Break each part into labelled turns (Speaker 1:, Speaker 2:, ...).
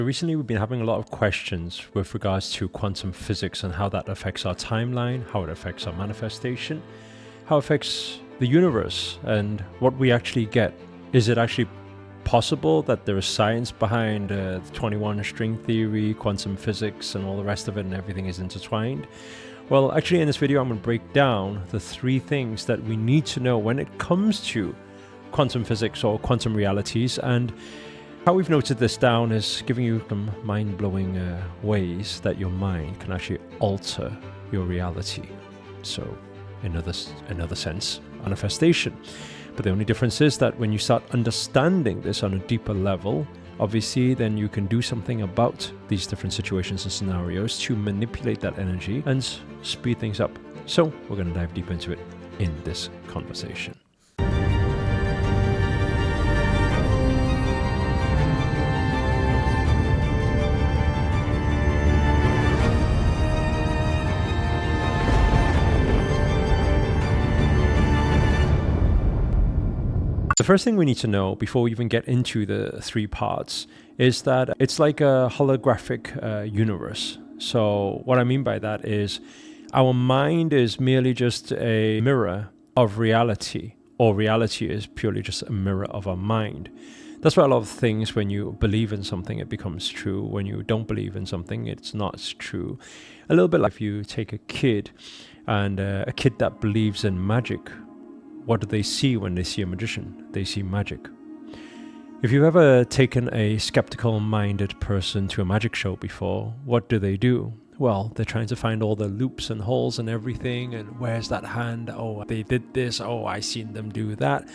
Speaker 1: Recently, we've been having a lot of questions with regards to quantum physics and how that affects our timeline, how it affects our manifestation, how it affects the universe, and what we actually get. Is it actually possible that there is science behind the 21 string theory, quantum physics, and all the rest of it, and everything is intertwined? Well, actually in this video, I'm going to break down the 3 things that we need to know when it comes to quantum physics or quantum realities. And how we've noted this down is giving you some mind-blowing ways that your mind can actually alter your reality. So, in another sense, manifestation. But the only difference is that when you start understanding this on a deeper level, obviously then you can do something about these different situations and scenarios to manipulate that energy and speed things up. So we're going to dive deep into it in this conversation. The first thing we need to know before we even get into the 3 parts is that it's like a holographic universe. So what I mean by that is our mind is merely just a mirror of reality, or reality is purely just a mirror of our mind. That's why a lot of things, when you believe in something, it becomes true. When you don't believe in something, it's not true. A little bit like if you take a kid, and a kid that believes in magic, what do they see when they see a magician? They see magic. If you've ever taken a skeptical-minded person to a magic show before, what do? Well, they're trying to find all the loops and holes and everything, and where's that hand? Oh, they did this. Oh, I seen them do that.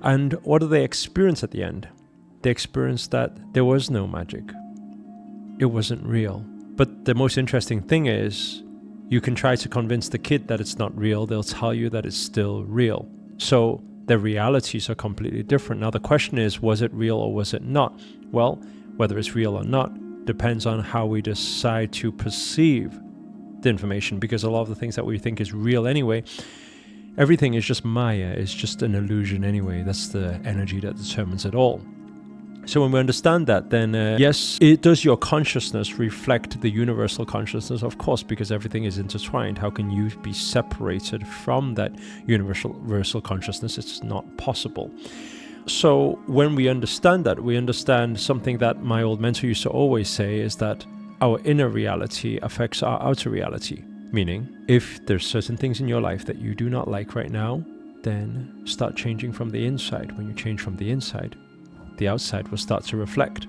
Speaker 1: And what do they experience at the end? They experience that there was no magic. It wasn't real. But the most interesting thing is, you can try to convince the kid that it's not real. They'll tell you that it's still real. So their realities are completely different. Now the question is, was it real or was it not? Well, whether it's real or not depends on how we decide to perceive the information, because a lot of the things that we think is real anyway, everything is just Maya, it's just an illusion anyway. That's the energy that determines it all. So when we understand that, then yes, does your consciousness reflect the universal consciousness? Of course, because everything is intertwined. How can you be separated from that universal consciousness? It's not possible. So when we understand that, we understand something that my old mentor used to always say, is that our inner reality affects our outer reality. Meaning, if there's certain things in your life that you do not like right now, then start changing from the inside. When you change from the inside, the outside will start to reflect,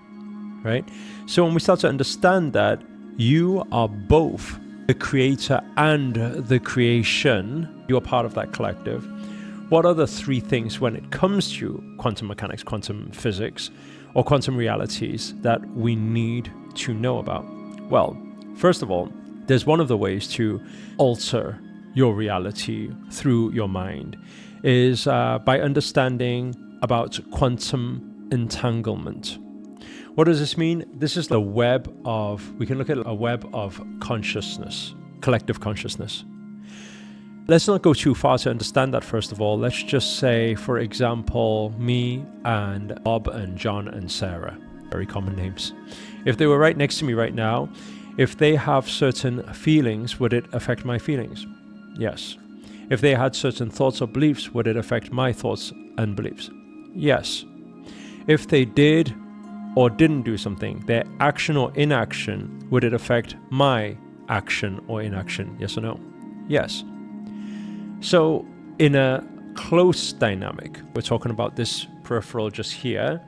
Speaker 1: right? So when we start to understand that you are both the creator and the creation, you're part of that collective, what are the 3 things when it comes to quantum mechanics, quantum physics, or quantum realities that we need to know about? Well, first of all, there's one of the ways to alter your reality through your mind is by understanding about quantum entanglement. What does this mean? This is the web of, we can look at a web of consciousness, collective consciousness. Let's not go too far to understand that first of all. Let's just say, for example, me and Bob and John and Sarah, very common names. If they were right next to me right now, if they have certain feelings, would it affect my feelings? Yes. If they had certain thoughts or beliefs, would it affect my thoughts and beliefs? Yes. If they did or didn't do something, their action or inaction, would it affect my action or inaction? Yes or no? Yes. So in a close dynamic, we're talking about this peripheral just here,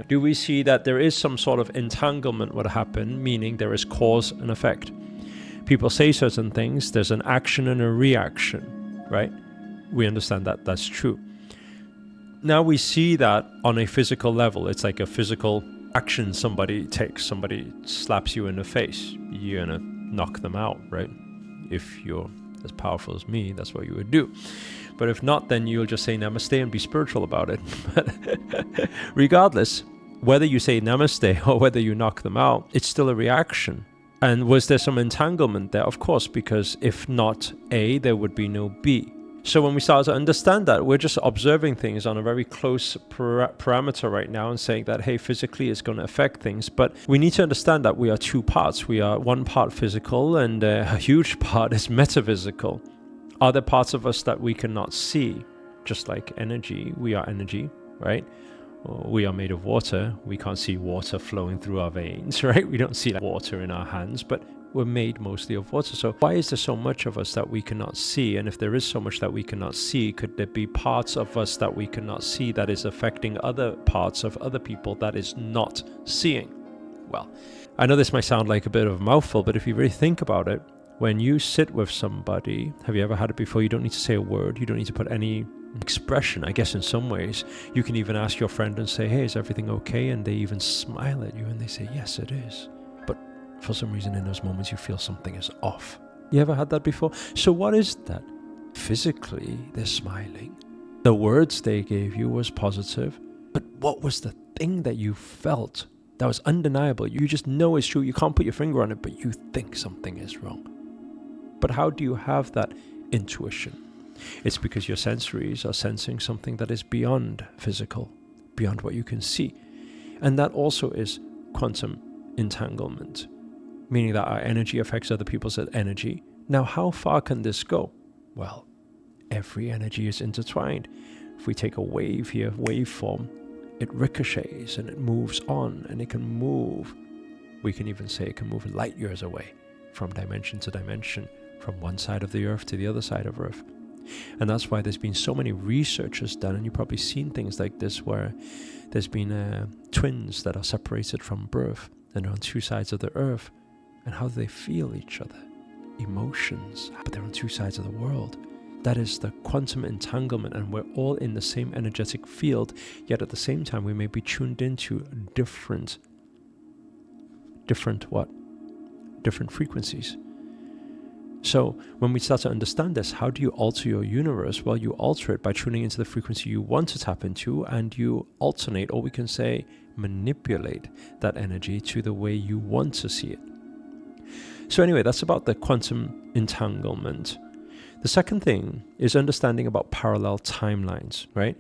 Speaker 1: do we see that there is some sort of entanglement would happen, meaning there is cause and effect? People say certain things, there's an action and a reaction, right? We understand that that's true. Now we see that on a physical level. It's like a physical action somebody takes. Somebody slaps you in the face. You're going to knock them out, right? If you're as powerful as me, that's what you would do. But if not, then you'll just say namaste and be spiritual about it. But regardless, whether you say namaste or whether you knock them out, it's still a reaction. And was there some entanglement there? Of course, because if not A, there would be no B. So when we start to understand that, we're just observing things on a very close parameter right now and saying that, hey, physically it's going to affect things. But we need to understand that we are two parts. We are one part physical and a huge part is metaphysical. Are there parts of us that we cannot see? Just like energy, we are energy, right? We are made of water. We can't see water flowing through our veins, right? We don't see that water in our hands, but we're made mostly of water. So why is there so much of us that we cannot see? And if there is so much that we cannot see, could there be parts of us that we cannot see that is affecting other parts of other people that is not seeing? Well, I know this might sound like a bit of a mouthful, but if you really think about it, when you sit with somebody, have you ever had it before? You don't need to say a word. You don't need to put any expression. I guess in some ways, you can even ask your friend and say, hey, is everything okay? And they even smile at you and they say, yes, it is. But for some reason in those moments, you feel something is off. You ever had that before? So what is that? Physically, they're smiling. The words they gave you was positive. But what was the thing that you felt that was undeniable? You just know it's true. You can't put your finger on it, but you think something is wrong. But how do you have that intuition? It's because your sensories are sensing something that is beyond physical, beyond what you can see. And that also is quantum entanglement, meaning that our energy affects other people's energy. Now, how far can this go? Well, every energy is intertwined. If we take a wave here, waveform, it ricochets and it moves on and it can move. We can even say it can move light years away from dimension to dimension, from one side of the earth to the other side of earth. And that's why there's been so many researches done, and you've probably seen things like this where there's been twins that are separated from birth and they're on two sides of the earth, and how do they feel each other? Emotions, but they're on two sides of the world. That is the quantum entanglement, and we're all in the same energetic field, yet at the same time we may be tuned into different frequencies. So when we start to understand this, how do you alter your universe? Well, you alter it by tuning into the frequency you want to tap into, and you alternate, or we can say manipulate that energy to the way you want to see it. So anyway, that's about the quantum entanglement. The second thing is understanding about parallel timelines, right?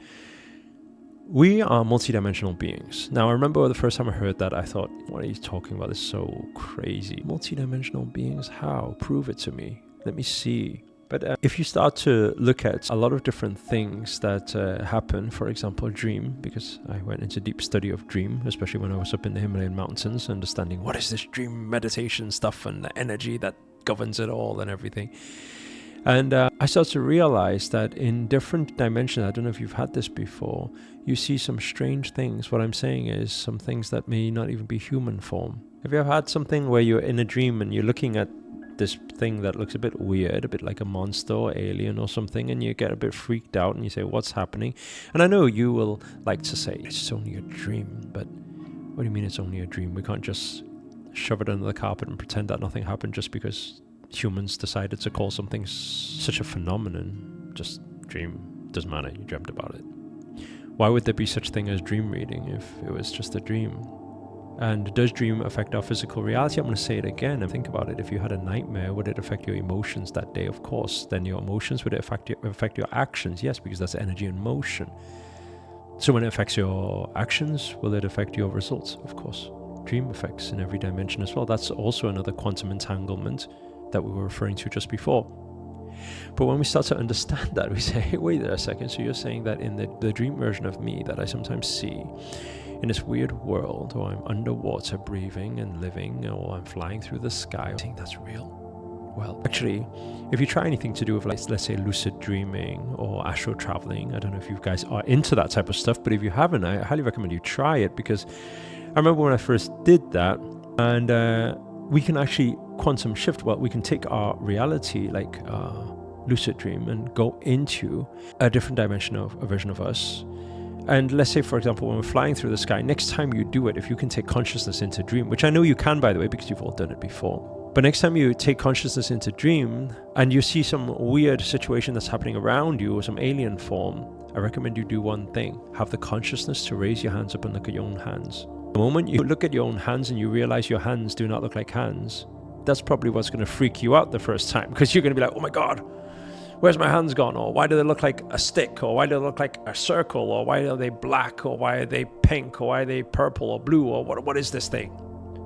Speaker 1: We are multidimensional beings. Now, I remember the first time I heard that, I thought, what are you talking about? This is so crazy. Multidimensional beings? How? Prove it to me. Let me see. But if you start to look at a lot of different things that happen, for example, dream, because I went into deep study of dream, especially when I was up in the Himalayan mountains, understanding what is this dream meditation stuff and the energy that governs it all and everything. And I started to realize that in different dimensions, I don't know if you've had this before, you see some strange things. What I'm saying is some things that may not even be human form. Have you ever had something where you're in a dream and you're looking at this thing that looks a bit weird, a bit like a monster or alien or something, and you get a bit freaked out and you say, what's happening? And I know you will like to say, it's only a dream, but what do you mean it's only a dream? We can't just shove it under the carpet and pretend that nothing happened just because humans decided to call something such a phenomenon just dream. Doesn't matter, you dreamt about it. Why would there be such thing as dream reading if it was just a dream? And does dream affect our physical reality? I'm going to say it again and think about it. If you had a nightmare, would it affect your emotions that day? Of course. Then your emotions, would it affect your actions? Yes, because that's energy in motion. So when it affects your actions, will it affect your results? Of course. Dream effects in every dimension as well. That's also another quantum entanglement that we were referring to just before. But when we start to understand that, we say, hey, wait a second, so you're saying that in the dream version of me that I sometimes see in this weird world, or I'm underwater breathing and living, or I'm flying through the sky, I think that's real. Well, actually, if you try anything to do with, like, let's say lucid dreaming or astral traveling, I don't know if you guys are into that type of stuff, but if you haven't, I highly recommend you try it, because I remember when I first did that, and we can actually quantum shift. Well, we can take our reality, like lucid dream, and go into a different dimension of a version of us. And let's say, for example, when we're flying through the sky, next time you do it, if you can take consciousness into dream, which I know you can, by the way, because you've all done it before. But next time you take consciousness into dream and you see some weird situation that's happening around you or some alien form, I recommend you do one thing. Have the consciousness to raise your hands up and look at your own hands. The moment you look at your own hands and you realize your hands do not look like hands, that's probably what's going to freak you out the first time, because you're going to be like, oh my God, where's my hands gone? Or why do they look like a stick? Or why do they look like a circle? Or why are they black? Or why are they pink? Or why are they purple or blue? Or what is this thing?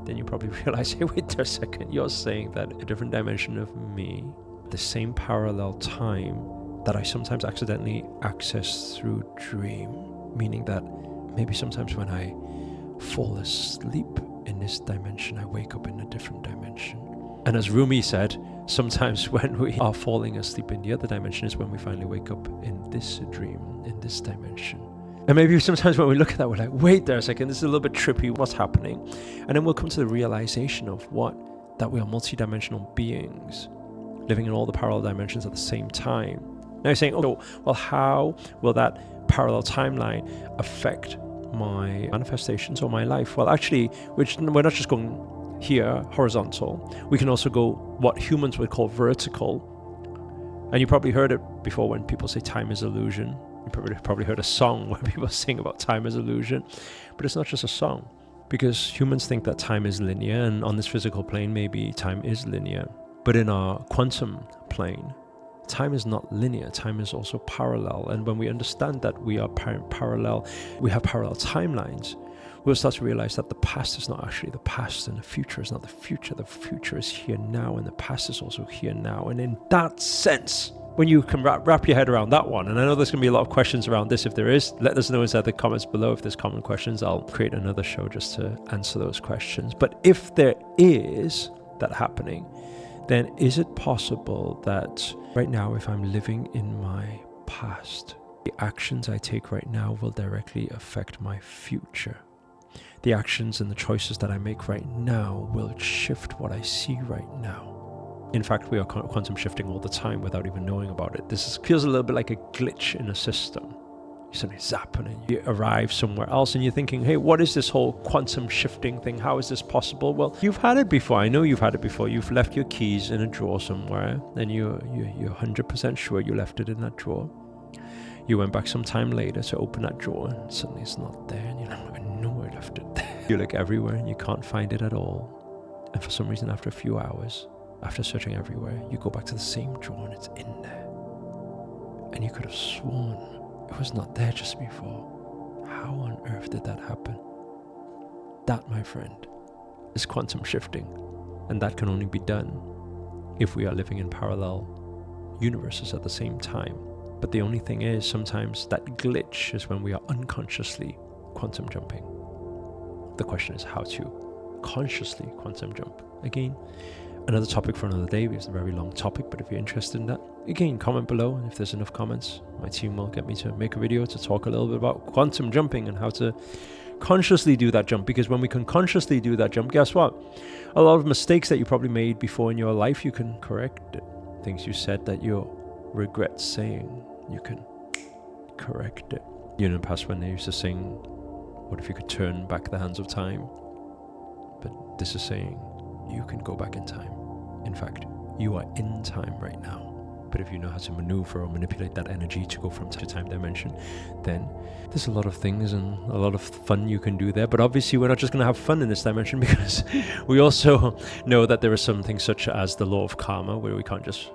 Speaker 1: Then you probably realize, hey, wait a second, you're saying that a different dimension of me, the same parallel time that I sometimes accidentally access through dream, meaning that maybe sometimes when I fall asleep in this dimension, I wake up in a different dimension. And as Rumi said, sometimes when we are falling asleep in the other dimension is when we finally wake up in this dream, in this dimension. And maybe sometimes when we look at that, we're like, wait there a second, this is a little bit trippy, what's happening? And then we'll come to the realization of that we are multidimensional beings, living in all the parallel dimensions at the same time. Now you're saying, oh, well, how will that parallel timeline affect my manifestations or my life? Well, actually, we're not just going here, horizontal. We can also go what humans would call vertical. And you probably heard it before when people say time is illusion. You probably heard a song where people sing about time is illusion. But it's not just a song, because humans think that time is linear, and on this physical plane, maybe time is linear. But in our quantum plane, time is not linear, time is also parallel. And when we understand that we are parallel, we have parallel timelines, we'll start to realize that the past is not actually the past, and the future is not the future. The future is here now, and the past is also here now. And in that sense, when you can wrap your head around that one, and I know there's going to be a lot of questions around this. If there is, let us know inside the comments below. If there's common questions, I'll create another show just to answer those questions. But if there is that happening, then is it possible that right now, if I'm living in my past, the actions I take right now will directly affect my future? The actions and the choices that I make right now will shift what I see right now. In fact, we are quantum shifting all the time without even knowing about it. Feels a little bit like a glitch in a system. You suddenly zap and you arrive somewhere else and you're thinking, hey, what is this whole quantum shifting thing? How is this possible? Well, you've had it before. I know you've had it before. You've left your keys in a drawer somewhere, and you're 100% sure you left it in that drawer. You went back some time later to open that drawer, and suddenly it's not there, and you're like, I know I left it there. You look everywhere and you can't find it at all. And for some reason, after a few hours, after searching everywhere, you go back to the same drawer and it's in there. And you could have sworn it was not there just before. How on earth did that happen? That, my friend, is quantum shifting. And that can only be done if we are living in parallel universes at the same time. But the only thing is, sometimes that glitch is when we are unconsciously quantum jumping. The question is how to consciously quantum jump. Again, another topic for another day, because it's a very long topic, but if you're interested in that, again, comment below, and if there's enough comments, my team will get me to make a video to talk a little bit about quantum jumping and how to consciously do that jump. Because when we can consciously do that jump, guess what? A lot of mistakes that you probably made before in your life, you can correct it. Things you said that you regret saying, you can correct it. You know, in the past when they used to sing, what if you could turn back the hands of time? But this is saying, you can go back in time. In fact, you are in time right now. But if you know how to maneuver or manipulate that energy to go from time dimension, then there's a lot of things and a lot of fun you can do there. But obviously, we're not just going to have fun in this dimension, because we also know that there are some things such as the law of karma, where we can't just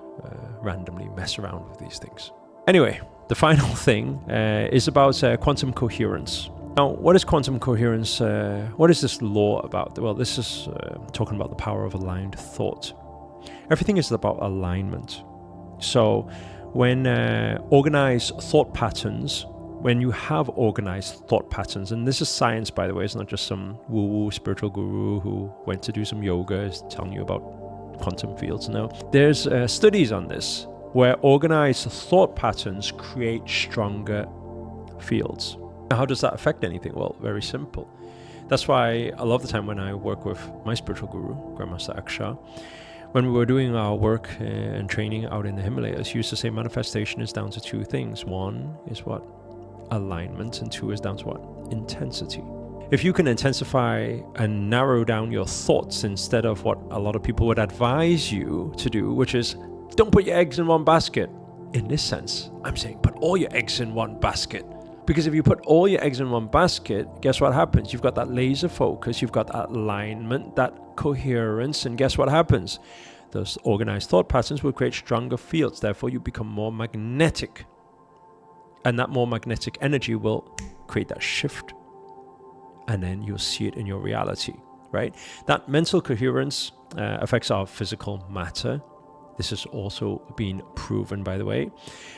Speaker 1: randomly mess around with these things. Anyway, the final thing is about quantum coherence. Now, what is quantum coherence? What is this law about? Well, this is talking about the power of aligned thought. Everything is about alignment. So when organized thought patterns, when you have organized thought patterns, and this is science, by the way, it's not just some woo-woo spiritual guru who went to do some yoga is telling you about quantum fields. No, there's studies on this, where organized thought patterns create stronger fields. How does that affect anything? Well, very simple. That's why a lot of the time when I work with my spiritual guru, Grandmaster Akarshana, when we were doing our work and training out in the Himalayas, he used to say manifestation is down to two things. One is what? Alignment, and two is down to what? Intensity. If you can intensify and narrow down your thoughts instead of what a lot of people would advise you to do, which is don't put your eggs in one basket. In this sense, I'm saying put all your eggs in one basket. Because if you put all your eggs in one basket, guess what happens? You've got that laser focus, you've got that alignment, that coherence, and guess what happens? Those organized thought patterns will create stronger fields. Therefore, you become more magnetic. And that more magnetic energy will create that shift. And then you'll see it in your reality, right? That mental coherence affects our physical matter. This has also been proven, by the way.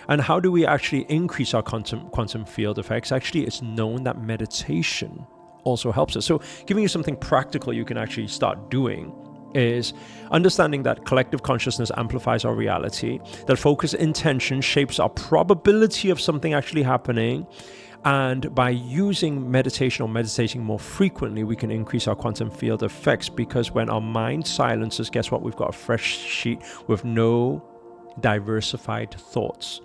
Speaker 1: And how do we actually increase our quantum field effects? Actually, it's known that meditation also helps us. So giving you something practical you can actually start doing is understanding that collective consciousness amplifies our reality, that focused intention shapes our probability of something actually happening, and by using meditation or meditating more frequently, we can increase our quantum field effects, because when our mind silences, guess what? We've got a fresh sheet with no diversified thoughts.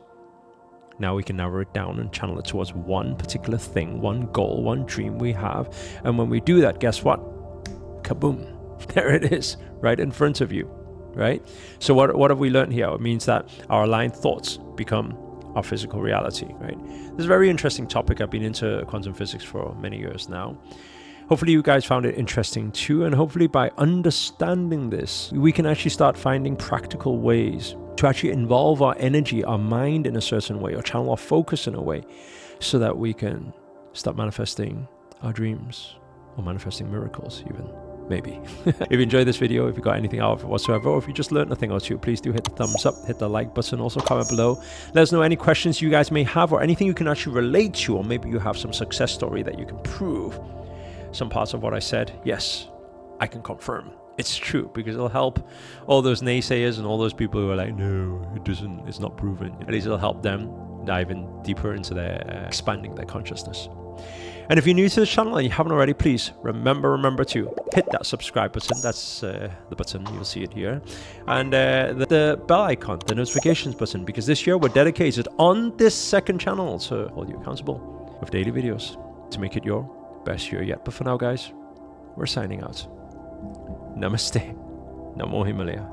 Speaker 1: Now we can narrow it down and channel it towards one particular thing, one goal, one dream we have. And when we do that, guess what? Kaboom. There it is, right in front of you, right? So what have we learned here? It means that our aligned thoughts become our physical reality, right? This is a very interesting topic. I've been into quantum physics for many years now. Hopefully you guys found it interesting too, and hopefully by understanding this, we can actually start finding practical ways to actually involve our energy, our mind in a certain way, or channel our focus in a way, so that we can start manifesting our dreams, or manifesting miracles even. Maybe. If you enjoyed this video, if you got anything out of it whatsoever, or if you just learned a thing or two, please do hit the thumbs up, hit the like button, also comment below. Let us know any questions you guys may have, or anything you can actually relate to, or maybe you have some success story that you can prove. Some parts of what I said, yes, I can confirm it's true, because it'll help all those naysayers and all those people who are like, no, it's not proven. At least it'll help them dive in deeper into their expanding their consciousness. And if you're new to the channel and you haven't already, please remember to hit that subscribe button. That's the button, you'll see it here. And the bell icon, the notifications button, because this year we're dedicated on this second channel to hold you accountable with daily videos to make it your best year yet. But for now, guys, we're signing out. Namaste. Namo Himalaya.